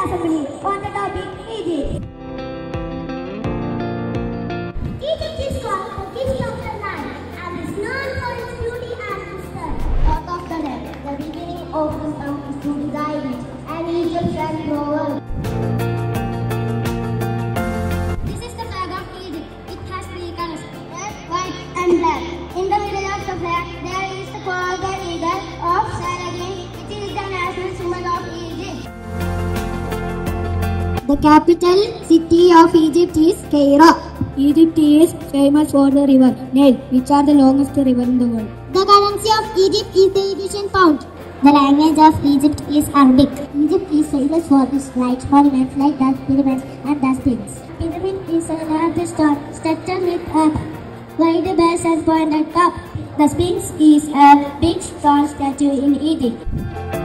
Assembly on the topic Egypt. Egypt is called the gift of the Nile and is known for its beauty and wisdom. Thought of the Nile, the beginning of wisdom is to desire it, an Egyptian proverb. This is the flag of Egypt. It has three colors, red, white and black. In the middle of the flag, there is the golden eagle of Saladin, which is the national symbol of Egypt. The capital city of Egypt is Cairo. Egypt is famous for the river Nile, which are the longest river in the world. The currency of Egypt is the Egyptian pound. The language of Egypt is Arabic. Egypt is famous for its light monuments like the pyramids and the Sphinx. Pyramid is a large stone structure with a wide base and pointed top. The Sphinx is a big stone statue in Egypt.